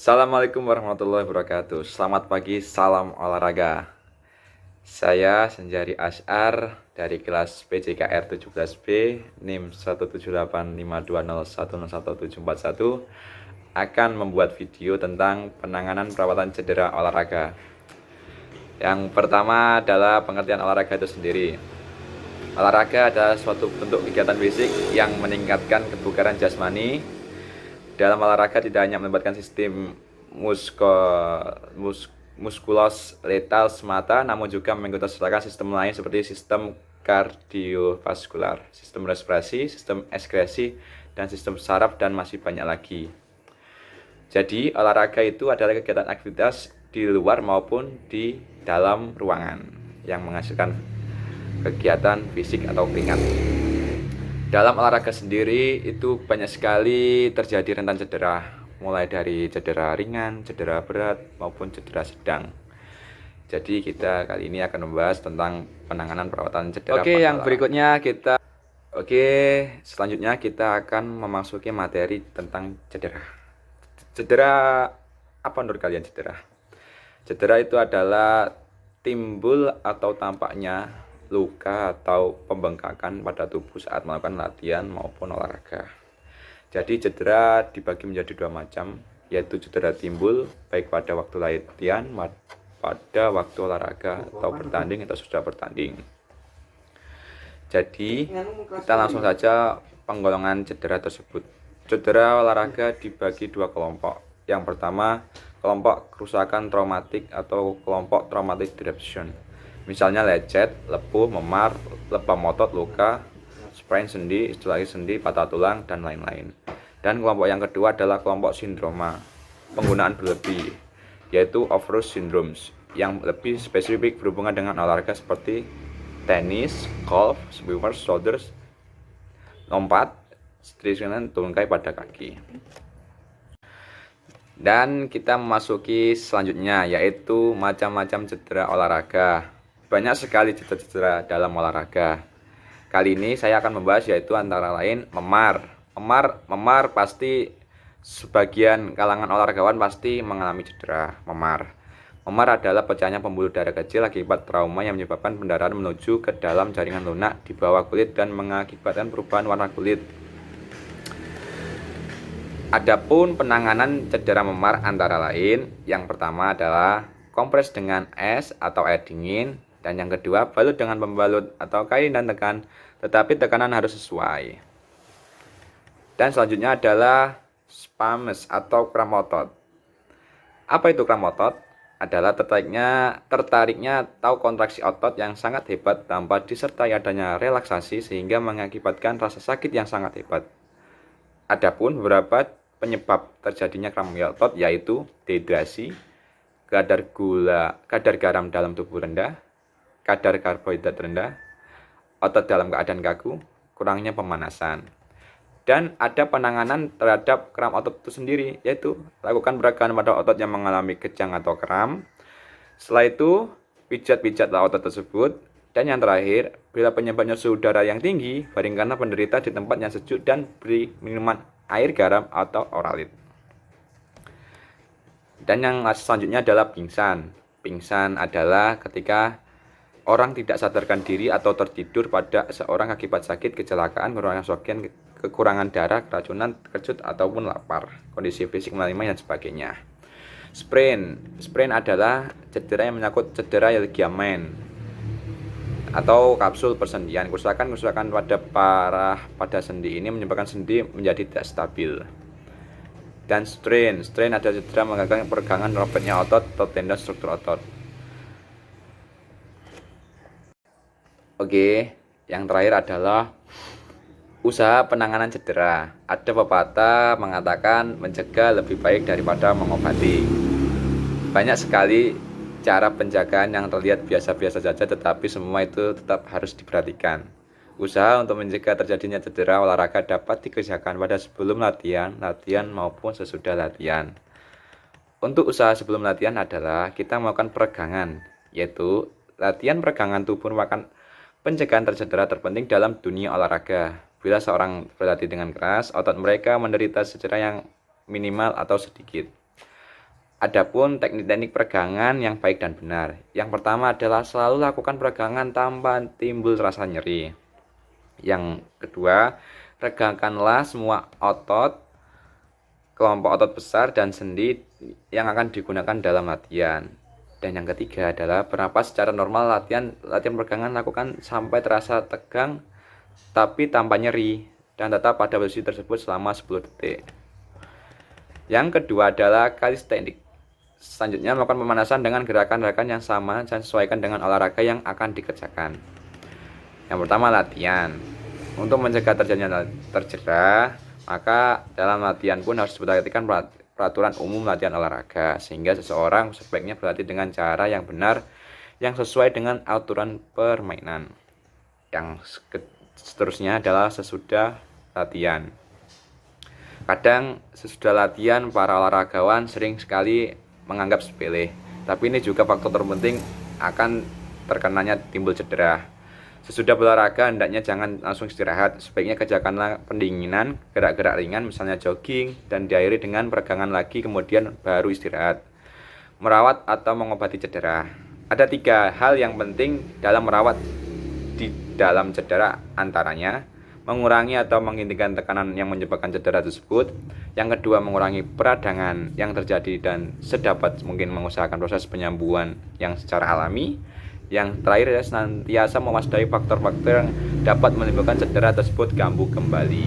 Assalamualaikum warahmatullahi wabarakatuh. Selamat pagi, salam olahraga. Saya Senjari Asyar dari kelas PJKR 17B NIM 1785201011741 akan membuat video tentang penanganan perawatan cedera olahraga. Yang pertama adalah pengertian olahraga itu sendiri. Olahraga adalah suatu bentuk kegiatan fisik yang meningkatkan kebugaran jasmani. Dalam olahraga tidak hanya melibatkan sistem muskuloskeletal semata, namun juga mengikutsertakan sistem lain seperti sistem kardiovaskular, sistem respirasi, sistem ekskresi, dan sistem saraf, dan masih banyak lagi. Jadi, olahraga itu adalah kegiatan aktivitas di luar maupun di dalam ruangan yang menghasilkan kegiatan fisik atau keringat. Dalam olahraga sendiri itu banyak sekali terjadi rentan cedera, mulai dari cedera ringan, cedera berat, maupun cedera sedang. Jadi kita kali ini akan membahas tentang penanganan perawatan cedera. Selanjutnya kita akan memasuki materi tentang cedera. Cedera, apa menurut kalian cedera? Cedera itu adalah timbul atau tampaknya luka atau pembengkakan pada tubuh saat melakukan latihan maupun olahraga. Jadi cedera dibagi menjadi dua macam, yaitu cedera timbul baik pada waktu latihan, pada waktu olahraga atau bertanding atau sudah bertanding. Jadi kita langsung saja penggolongan cedera tersebut. Cedera olahraga dibagi dua kelompok. Yang pertama, kelompok kerusakan traumatik atau kelompok traumatic disruption. Misalnya lecet, lepuh, memar, lebam otot, luka, sprain sendi, isolasi sendi, patah tulang, dan lain-lain. Dan kelompok yang kedua adalah kelompok sindroma, penggunaan berlebih, yaitu overuse syndromes, yang lebih spesifik berhubungan dengan olahraga seperti tenis, golf, swimmers, shoulders, lompat, stretching, tungkai pada kaki. Dan kita memasuki selanjutnya, yaitu macam-macam cedera olahraga. Banyak sekali cedera dalam olahraga. Kali ini saya akan membahas yaitu antara lain memar. Memar pasti sebagian kalangan olahragawan pasti mengalami cedera memar. Memar adalah pecahnya pembuluh darah kecil akibat trauma yang menyebabkan pendarahan menuju ke dalam jaringan lunak di bawah kulit dan mengakibatkan perubahan warna kulit. Adapun penanganan cedera memar antara lain, yang pertama adalah kompres dengan es atau air dingin, dan yang kedua balut dengan pembalut atau kain dan tekan, tetapi tekanan harus sesuai. Dan selanjutnya adalah spasmus atau kram otot. Apa itu kram otot? Adalah tertariknya atau kontraksi otot yang sangat hebat tanpa disertai adanya relaksasi sehingga mengakibatkan rasa sakit yang sangat hebat. Adapun beberapa penyebab terjadinya kram otot yaitu dehidrasi, kadar garam dalam tubuh rendah, kadar karbohidrat rendah, otot dalam keadaan kaku, kurangnya pemanasan. Dan ada penanganan terhadap kram otot itu sendiri, yaitu lakukan peragaan pada otot yang mengalami kejang atau kram. Setelah itu, pijat-pijatlah otot tersebut. Dan yang terakhir, bila penyebabnya suhu darah yang tinggi, baringkanlah penderita di tempat yang sejuk dan beri minuman air garam atau oralit. Dan yang selanjutnya adalah pingsan. Pingsan adalah ketika orang tidak sadarkan diri atau tertidur pada seorang akibat sakit, kecelakaan, kekurangan oksigen, kekurangan darah, keracunan, terkejut, ataupun lapar, kondisi fisik melemah, dan sebagainya. Sprain adalah cedera yang menyangkut cedera ligamen atau kapsul persendian. Kerusakan pada sendi ini menyebabkan sendi menjadi tidak stabil. Dan strain adalah cedera mengakibatkan peregangan robeknya otot atau tendon struktur otot. Oke, yang terakhir adalah usaha penanganan cedera. Ada pepatah mengatakan mencegah lebih baik daripada mengobati. Banyak sekali cara penjagaan yang terlihat biasa-biasa saja, tetapi semua itu tetap harus diperhatikan. Usaha untuk mencegah terjadinya cedera olahraga dapat dikerjakan pada sebelum latihan maupun sesudah latihan. Untuk usaha sebelum latihan adalah kita melakukan peregangan, yaitu latihan peregangan tubuh merupakan pencegahan tercedera terpenting dalam dunia olahraga. Bila seorang berlatih dengan keras, otot mereka menderita cedera yang minimal atau sedikit. Adapun teknik-teknik peregangan yang baik dan benar. Yang pertama adalah selalu lakukan peregangan tanpa timbul rasa nyeri. Yang kedua, regangkanlah semua otot, kelompok otot besar dan sendi yang akan digunakan dalam latihan. Dan yang ketiga adalah bernapas secara normal. Latihan peregangan lakukan sampai terasa tegang tapi tanpa nyeri dan tetap pada posisi tersebut selama 10 detik. Yang kedua adalah calisthenics. Selanjutnya melakukan pemanasan dengan gerakan-gerakan yang sama dan sesuaikan dengan olahraga yang akan dikerjakan. Yang pertama, latihan. Untuk mencegah terjadinya tercedera, maka dalam latihan pun harus diperhatikan peraturan umum latihan olahraga, sehingga seseorang sebaiknya berlatih dengan cara yang benar yang sesuai dengan aturan permainan. Yang seterusnya adalah sesudah latihan. Kadang sesudah latihan para olahragawan sering sekali menganggap sepele, tapi ini juga faktor terpenting akan terkenanya timbul cedera. Sesudah berolahraga hendaknya jangan langsung istirahat, sebaiknya kerjakanlah pendinginan, gerak-gerak ringan misalnya jogging, dan diakhiri dengan peregangan lagi kemudian baru istirahat. Merawat atau mengobati cedera. Ada 3 hal yang penting dalam merawat di dalam cedera, antaranya mengurangi atau menghentikan tekanan yang menyebabkan cedera tersebut. Yang kedua, mengurangi peradangan yang terjadi dan sedapat mungkin mengusahakan proses penyembuhan yang secara alami. Yang terakhir, senantiasa mewaspadai faktor-faktor yang dapat menimbulkan cedera tersebut kambuh kembali.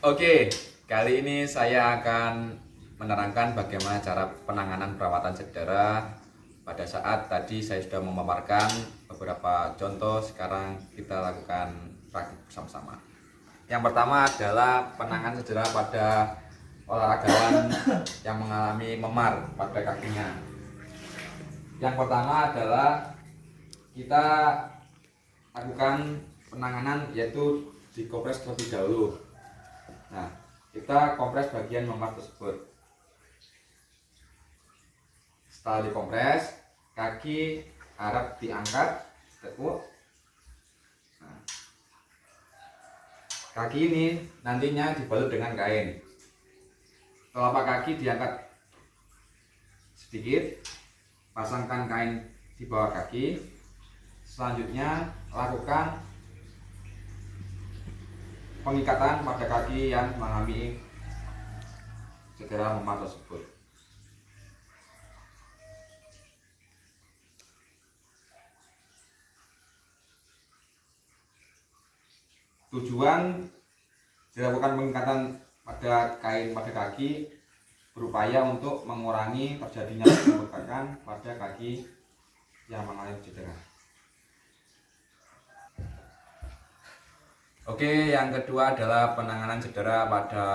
Oke, kali ini saya akan menerangkan bagaimana cara penanganan perawatan cedera. Pada saat tadi saya sudah memaparkan beberapa contoh, sekarang kita lakukan praktik bersama-sama. Yang pertama adalah penanganan cedera pada olahragawan yang mengalami memar pada kakinya. Yang pertama adalah kita lakukan penanganan yaitu dikompres terlebih dahulu. Nah, kita kompres bagian memar tersebut. Setelah dikompres, kaki harap diangkat, tekuk. Nah, kaki ini nantinya dibalut dengan kain. Telapak kaki diangkat sedikit, pasangkan kain di bawah kaki. Selanjutnya lakukan pengikatan pada kaki yang mengalami cedera memar tersebut. Tujuan dilakukan pengikatan pada kain pada kaki berupaya untuk mengurangi terjadinya pembengkakan pada kaki yang mengalami cedera. Oke, yang kedua adalah penanganan cedera pada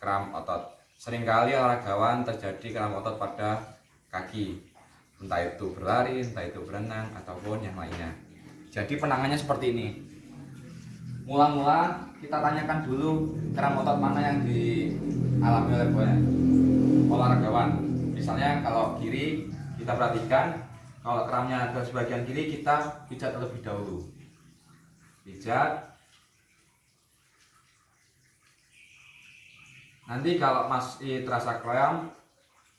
kram otot. Seringkali olahragawan terjadi kram otot pada kaki, entah itu berlari, entah itu berenang, ataupun yang lainnya. Jadi penanganannya seperti ini. Mula-mula kita tanyakan dulu kram otot mana yang dialami oleh olahragawan. Misalnya kalau kiri, kita perhatikan kalau kramnya ada sebagian kiri, kita pijat terlebih dahulu. Pijat. Nanti kalau masih terasa kram,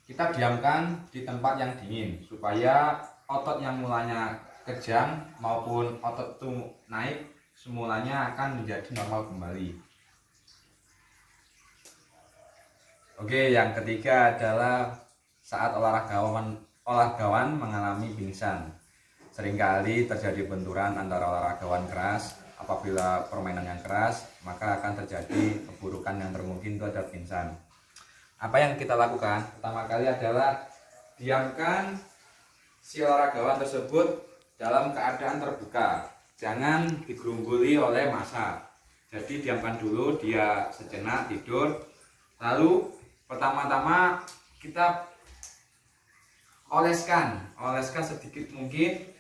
kita diamkan di tempat yang dingin supaya otot yang mulanya kejang maupun otot itu naik semulanya akan menjadi normal kembali. Oke, yang ketiga adalah saat olahragawan mengalami pingsan. Seringkali terjadi benturan antara olahragawan keras. Apabila permainan yang keras, maka akan terjadi keburukan yang termungkin itu adalah pingsan. Apa yang kita lakukan? Pertama kali adalah diamkan si olahragawan tersebut dalam keadaan terbuka. Jangan digerungguli oleh massa. Jadi diamkan dulu dia sejenak tidur. Lalu pertama-tama kita oleskan sedikit mungkin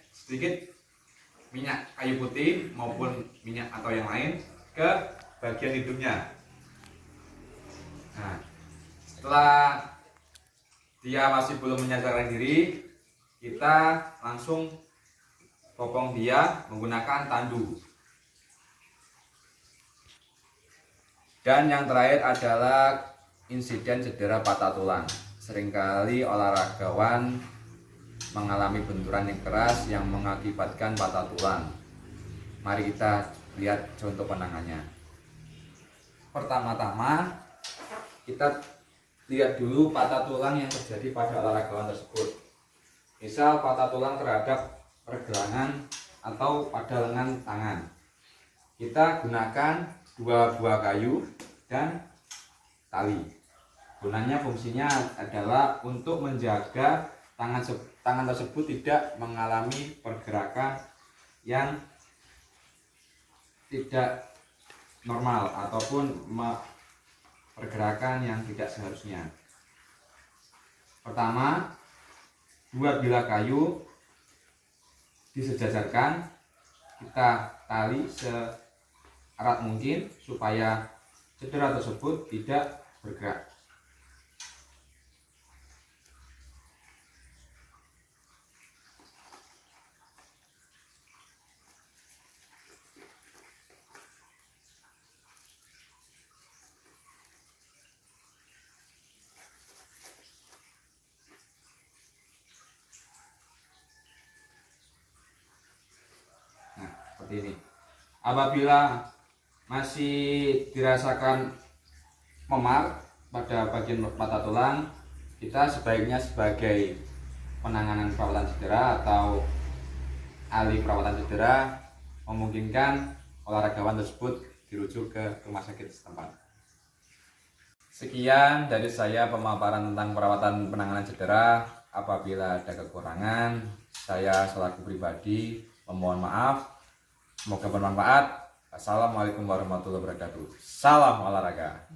minyak kayu putih maupun minyak atau yang lain ke bagian hidungnya. Nah, setelah dia masih belum menyadarkan diri, kita langsung popong dia menggunakan tandu. Dan yang terakhir adalah insiden cedera patah tulang. Seringkali olahragawan mengalami benturan yang keras yang mengakibatkan patah tulang. Mari kita lihat contoh penanganannya. Pertama-tama kita lihat dulu patah tulang yang terjadi pada olahragawan tersebut. Misal patah tulang terhadap pergelangan atau pada lengan tangan. Kita gunakan 2 buah kayu dan tali. Gunanya fungsinya adalah untuk menjaga tangan tersebut tidak mengalami pergerakan yang tidak normal ataupun pergerakan yang tidak seharusnya. Pertama, 2 bilah kayu disejajarkan, kita tali seerat mungkin supaya cedera tersebut tidak bergerak. Seperti ini. Apabila masih dirasakan memar pada bagian patah tulang, kita sebaiknya sebagai penanganan perawatan cedera atau ahli perawatan cedera memungkinkan olahragawan tersebut dirujuk ke rumah sakit setempat. Sekian dari saya pemaparan tentang perawatan penanganan cedera. Apabila ada kekurangan, saya selaku pribadi memohon maaf. Semoga bermanfaat. Assalamualaikum warahmatullahi wabarakatuh. Salam olahraga.